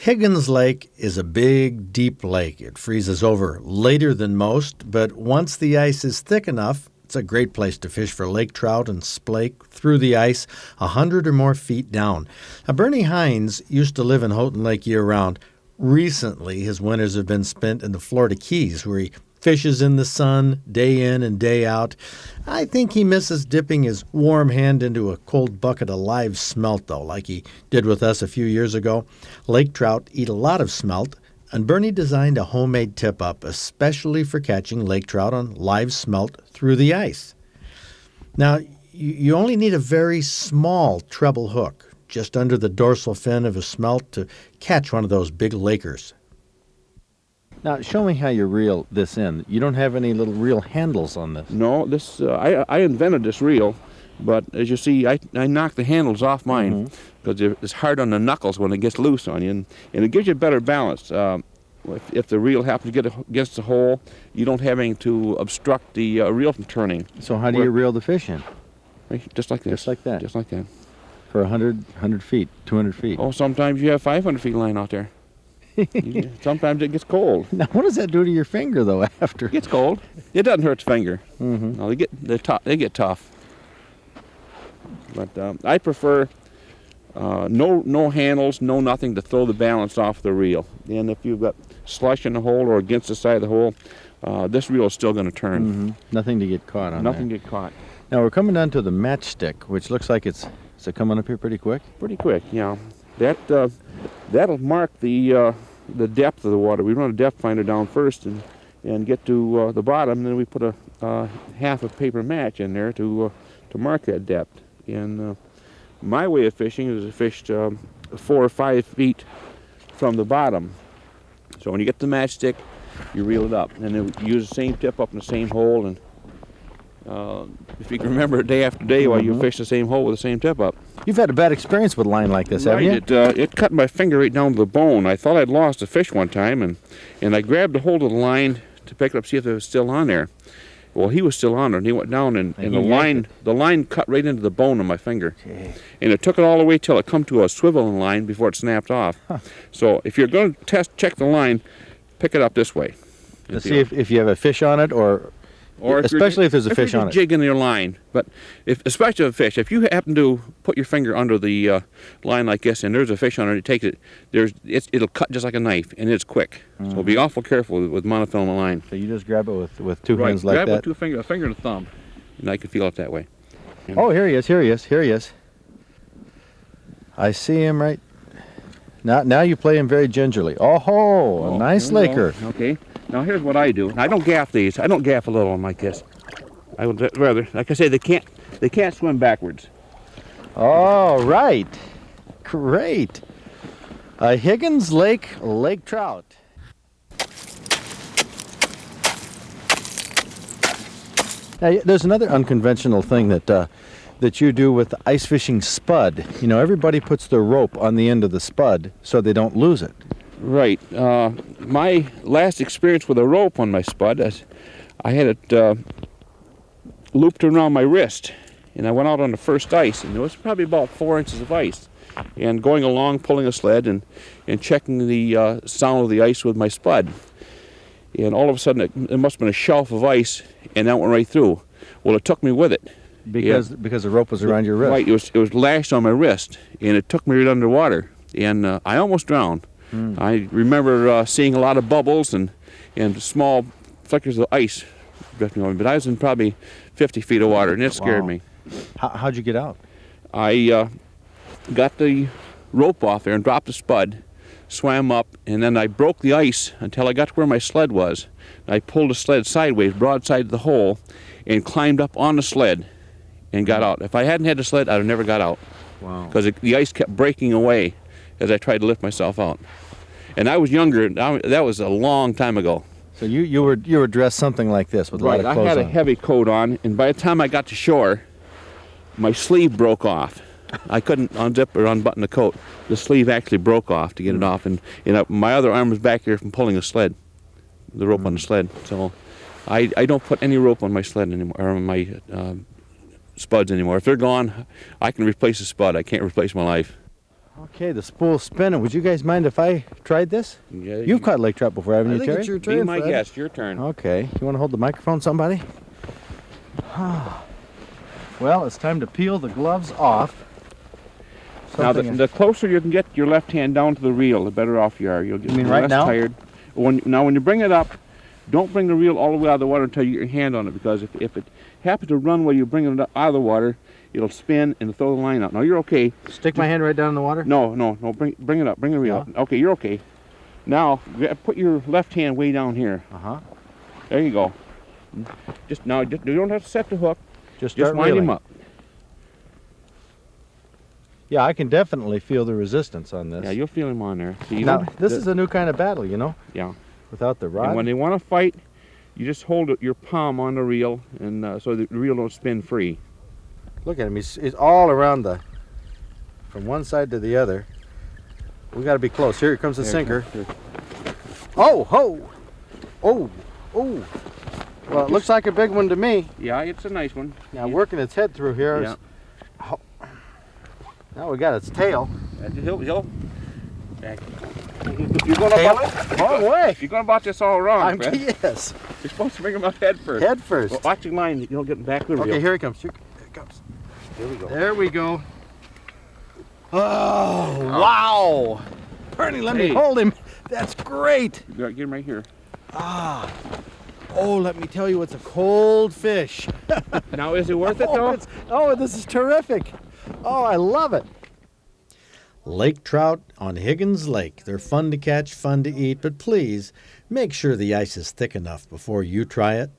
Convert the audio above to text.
Higgins Lake is a big, deep lake. It freezes over later than most, but once the ice is thick enough, it's a great place to fish for lake trout and splake through the ice 100 or more feet down. Now, Bernie Hines used to live in Houghton Lake year-round. Recently, his winters have been spent in the Florida Keys, where he fishes in the sun day in and day out. I think he misses dipping his warm hand into a cold bucket of live smelt, though, like he did with us a few years ago. Lake trout eat a lot of smelt, and Bernie designed a homemade tip-up especially for catching lake trout on live smelt through the ice. Now, you only need a very small treble hook, just under the dorsal fin of a smelt, to catch one of those big lakers. Now, show me how you reel this in. You don't have any little reel handles on this. No, this I invented this reel, but as you see, I knocked the handles off mine because it's hard on the knuckles when it gets loose on you, and it gives you better balance. If the reel happens to get against the hole, you don't have anything to obstruct the reel from turning. So how do you reel the fish in? Just like this. Just like that? Just like that. For 100 feet, 200 feet? Oh, sometimes you have 500 feet line out there. Sometimes it gets cold. Now, what does that do to your finger, though, after? It gets cold. It doesn't hurt the finger. Mm-hmm. No, they get tough. But I prefer no handles, no nothing to throw the balance off the reel. And if you've got slush in the hole or against the side of the hole, this reel is still going to turn. Mm-hmm. Nothing to get caught on. Nothing to get caught. Now we're coming down to the matchstick, which looks like is it coming up here pretty quick? Pretty quick, yeah. That'll mark the depth of the water. We run a depth finder down first and get to the bottom, and then we put a half a paper match in there to mark that depth. And my way of fishing is to fish 4 or 5 feet from the bottom. So when you get the matchstick, you reel it up, and then you use the same tip up in the same hole. And if you can remember day after day while you fish the same hole with the same tip up. You've had a bad experience with a line like this, haven't you? It cut my finger right down to the bone. I thought I'd lost a fish one time, and I grabbed a hold of the line to pick it up, see if it was still on there. Well, he was still on there, and he went down, and the line cut right into the bone of my finger. Gee. And it took it all the way till it come to a swiveling line before it snapped off. Huh. So if you're going to check the line, pick it up this way. To see if you have a fish on it, or especially if there's a fish on it. Jigging your line, but especially a fish, if you happen to put your finger under the line like this and there's a fish on it, you take it, it'll cut just like a knife, and it's quick. So be awful careful with monofilament line. So you just grab it with two hands like grab that. Grab with a finger and a thumb, and I can feel it that way. And oh, here he is. I see him right. Now you play him very gingerly. Oh, a nice laker. Okay. Now here's what I do. I don't gaff these. I don't gaff a little one like this. I would rather, like I say, they can't swim backwards. All right, great. A Higgins Lake lake trout. Now, there's another unconventional thing that you do with the ice fishing spud. You know, everybody puts their rope on the end of the spud so they don't lose it. Right. My last experience with a rope on my spud, I had it looped around my wrist, and I went out on the first ice, and there was probably about 4 inches of ice. And going along, pulling a sled, and checking the sound of the ice with my spud. And all of a sudden, it must have been a shelf of ice, and that went right through. Well, it took me with it. Because the rope was around your wrist. Right. It was lashed on my wrist, and it took me right underwater, and I almost drowned. I remember seeing a lot of bubbles and small flickers of ice drifting over me, but I was in probably 50 feet of water, and it scared me. How'd you get out? I got the rope off there and dropped the spud, swam up, and then I broke the ice until I got to where my sled was. I pulled the sled sideways, broadside to the hole, and climbed up on the sled and got out. If I hadn't had the sled, I'd have never got out. Wow. Because the ice kept breaking away as I tried to lift myself out. And I was younger. That was a long time ago. So you were dressed something like this with a lot of clothes on. I had a heavy coat on, and by the time I got to shore, my sleeve broke off. I couldn't unzip or unbutton the coat. The sleeve actually broke off to get it off, and my other arm was back here from pulling the sled, the rope on the sled. So I don't put any rope on my sled anymore, or on my spuds anymore. If they're gone, I can replace the spud. I can't replace my life. Okay, the spool's spinning. Would you guys mind if I tried this? Yeah, You've caught lake trout before, haven't I you, think Terry? it's your be turn, my Fred. guest. Your turn. Okay. You want to hold the microphone, somebody? Well, it's time to peel the gloves off. Now, Something- the closer you can get your left hand down to the reel, the better off you are. You'll get You mean right less now? tired. When you bring it up, don't bring the reel all the way out of the water until you get your hand on it, because if it happens to run while you're bringing it out of the water, it'll spin and throw the line out. Now, you're okay. Stick my hand right down in the water? No, bring it up. Bring the reel up. Okay, you're okay. Now, put your left hand way down here. Uh-huh. There you go. You don't have to set the hook. Just Just start wind him reeling. up. Yeah, I can definitely feel the resistance on this. Yeah, you'll feel him on there. See, Now, this is a new kind of battle, you know, yeah. without the rod. And when they want to fight, you just hold your palm on the reel, and so the reel don't spin free. Look at him. He's all around from one side to the other. We got to be close. Here comes the sinker. Oh, ho! Oh, oh. Well, it looks like a big one to me. Yeah, it's a nice one. Now, working its head through here. Yeah. Now we got its tail. He'll back. If you're going about Wrong way. if you're going about this all wrong, I'm, Fred, yes. you're supposed to bring him up head first. Head first. Well, watch your line. You don't get back the reel. Okay, here he comes. Here it comes. Here we go. There we go. Oh, wow. Bernie, let me Hey. hold him. That's great. You got get him right here. Ah. Oh, let me tell you, it's a cold fish. Now, is it worth it though? Oh, this is terrific. Oh, I love it. Lake trout on Higgins Lake. They're fun to catch, fun to eat, but please make sure the ice is thick enough before you try it.